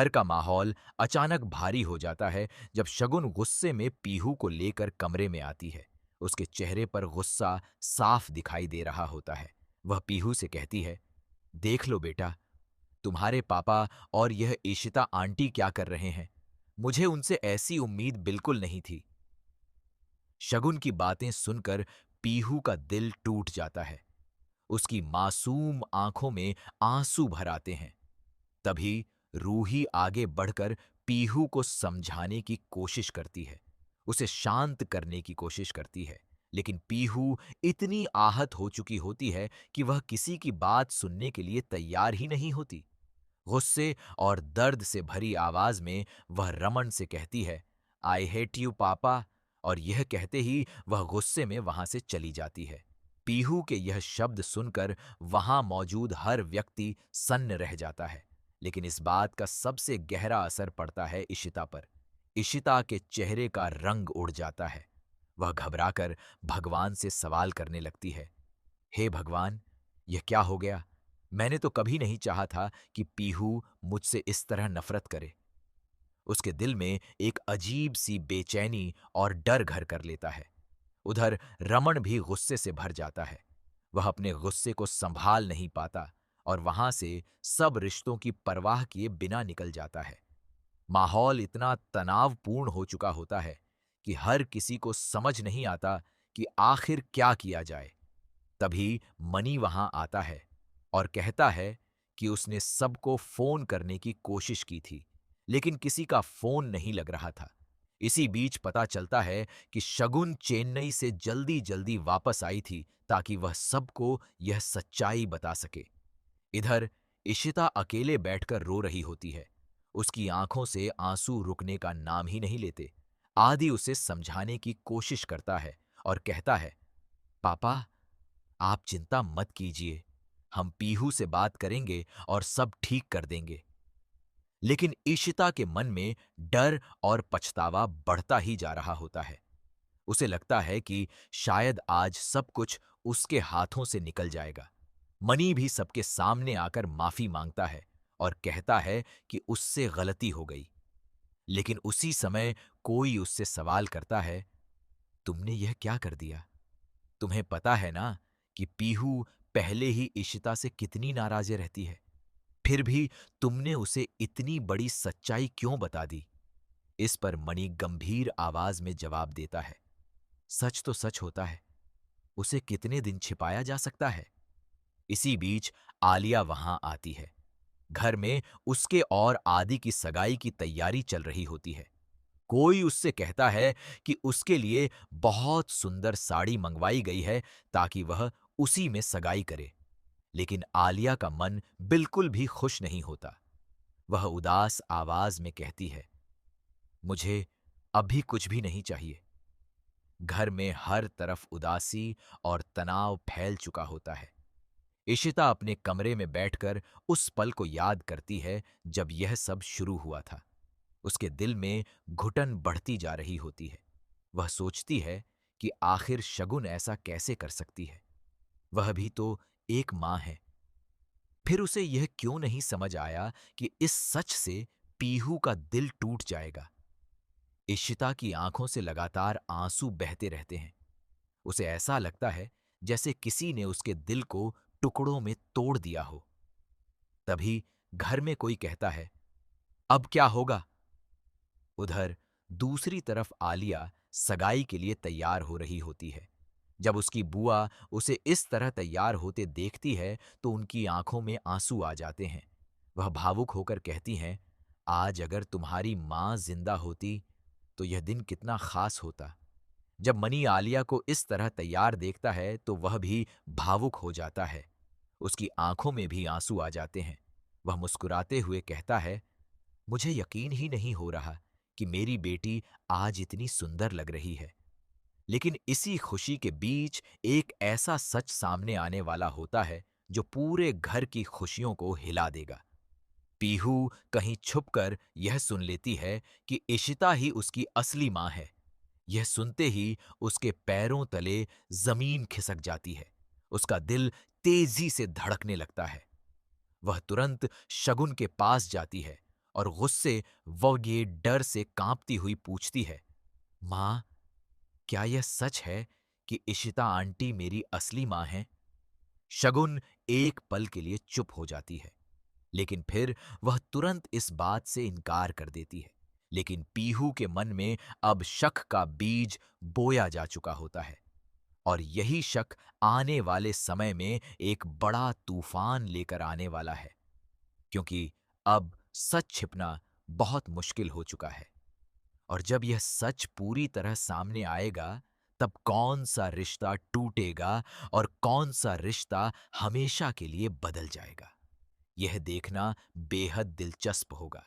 घर का माहौल अचानक भारी हो जाता है जब शगुन गुस्से में पीहू को लेकर कमरे में आती है। उसके चेहरे पर गुस्सा साफ दिखाई दे रहा होता है। वह पीहू से कहती है, देख लो बेटा, तुम्हारे पापा और यह इशिता आंटी क्या कर रहे हैं। मुझे उनसे ऐसी उम्मीद बिल्कुल नहीं थी। शगुन की बातें सुनकर पीहू का दिल टूट जाता है। उसकी मासूम आंखों में आंसू भर आते हैं। तभी रूही आगे बढ़कर पीहू को समझाने की कोशिश करती है, उसे शांत करने की कोशिश करती है। लेकिन पीहू इतनी आहत हो चुकी होती है कि वह किसी की बात सुनने के लिए तैयार ही नहीं होती। गुस्से और दर्द से भरी आवाज में वह रमन से कहती है, आई हेट यू पापा, और यह कहते ही वह गुस्से में वहां से चली जाती है। पीहू के यह शब्द सुनकर वहां मौजूद हर व्यक्ति सन्न रह जाता है। लेकिन इस बात का सबसे गहरा असर पड़ता है इशिता पर। इशिता के चेहरे का रंग उड़ जाता है। वह घबराकर भगवान से सवाल करने लगती है, हे भगवान, यह क्या हो गया? मैंने तो कभी नहीं चाहा था कि पीहू मुझसे इस तरह नफरत करे। उसके दिल में एक अजीब सी बेचैनी और डर घर कर लेता है। उधर रमन भी गुस्से से भर जाता है। वह अपने गुस्से को संभाल नहीं पाता और वहां से सब रिश्तों की परवाह किए बिना निकल जाता है। माहौल इतना तनावपूर्ण हो चुका होता है कि हर किसी को समझ नहीं आता कि आखिर क्या किया जाए। तभी मनी वहां आता है और कहता है कि उसने सबको फोन करने की कोशिश की थी, लेकिन किसी का फोन नहीं लग रहा था। इसी बीच पता चलता है कि शगुन चेन्नई से जल्दी जल्दी वापस आई थी ताकि वह सबको यह सच्चाई बता सके। इधर इशिता अकेले बैठकर रो रही होती है। उसकी आंखों से आंसू रुकने का नाम ही नहीं लेते। आदि उसे समझाने की कोशिश करता है और कहता है, पापा, आप चिंता मत कीजिए, हम पीहू से बात करेंगे और सब ठीक कर देंगे। लेकिन ईशिता के मन में डर और पछतावा बढ़ता ही जा रहा होता है। उसे लगता है कि शायद आज सब कुछ उसके हाथों से निकल जाएगा। मनी भी सबके सामने आकर माफी मांगता है और कहता है कि उससे गलती हो गई। लेकिन उसी समय कोई उससे सवाल करता है, तुमने यह क्या कर दिया? तुम्हें पता है ना कि पीहू पहले ही इशिता से कितनी नाराज रहती है। फिर भी तुमने उसे इतनी बड़ी सच्चाई क्यों बता दी? इस पर मणि गंभीर आवाज में जवाब देता है, सच तो सच होता है, उसे कितने दिन छिपाया जा सकता है। इसी बीच आलिया वहां आती है। घर में उसके और आदि की सगाई की तैयारी चल रही होती है। कोई उससे कहता है कि उसके लिए बहुत सुंदर साड़ी मंगवाई गई है ताकि वह उसी में सगाई करे। लेकिन आलिया का मन बिल्कुल भी खुश नहीं होता। वह उदास आवाज में कहती है, मुझे अभी कुछ भी नहीं चाहिए। घर में हर तरफ उदासी और तनाव फैल चुका होता है। इशिता अपने कमरे में बैठकर उस पल को याद करती है जब यह सब शुरू हुआ था। उसके दिल में घुटन बढ़ती जा रही होती है। वह सोचती है कि आखिर शगुन ऐसा कैसे कर सकती है? वह भी तो एक मां है। फिर उसे यह क्यों नहीं समझ आया कि इस सच से पीहू का दिल टूट जाएगा। इशिता की आंखों से लगातार आंसू बहते रहते हैं। उसे ऐसा लगता है जैसे किसी ने उसके दिल को टुकड़ों में तोड़ दिया हो। तभी घर में कोई कहता है, अब क्या होगा? उधर दूसरी तरफ आलिया सगाई के लिए तैयार हो रही होती है। जब उसकी बुआ उसे इस तरह तैयार होते देखती है तो उनकी आंखों में आंसू आ जाते हैं। वह भावुक होकर कहती हैं, आज अगर तुम्हारी मां जिंदा होती तो यह दिन कितना खास होता। जब मनी आलिया को इस तरह तैयार देखता है तो वह भी भावुक हो जाता है। उसकी आंखों में भी आंसू आ जाते हैं। वह मुस्कुराते हुए कहता है, मुझे यकीन ही नहीं हो रहा कि मेरी बेटी आज इतनी सुंदर लग रही है। लेकिन इसी खुशी के बीच एक ऐसा सच सामने आने वाला होता है जो पूरे घर की खुशियों को हिला देगा। पीहू कहीं छुपकर यह सुन लेती है कि इशिता ही उसकी असली मां है। यह सुनते ही उसके पैरों तले जमीन खिसक जाती है। उसका दिल तेजी से धड़कने लगता है। वह तुरंत शगुन के पास जाती है और गुस्से वो ये डर से कांपती हुई पूछती है, माँ, क्या यह सच है कि इशिता आंटी मेरी असली माँ हैं? शगुन एक पल के लिए चुप हो जाती है, लेकिन फिर वह तुरंत इस बात से इनकार कर देती है। लेकिन पीहू के मन में अब शक का बीज बोया जा चुका होता है, और यही शक आने वाले समय में एक बड़ा तूफान लेकर आने वाला है, क्योंकि अब सच छिपना बहुत मुश्किल हो चुका है। और जब यह सच पूरी तरह सामने आएगा, तब कौन सा रिश्ता टूटेगा और कौन सा रिश्ता हमेशा के लिए बदल जाएगा, यह देखना बेहद दिलचस्प होगा।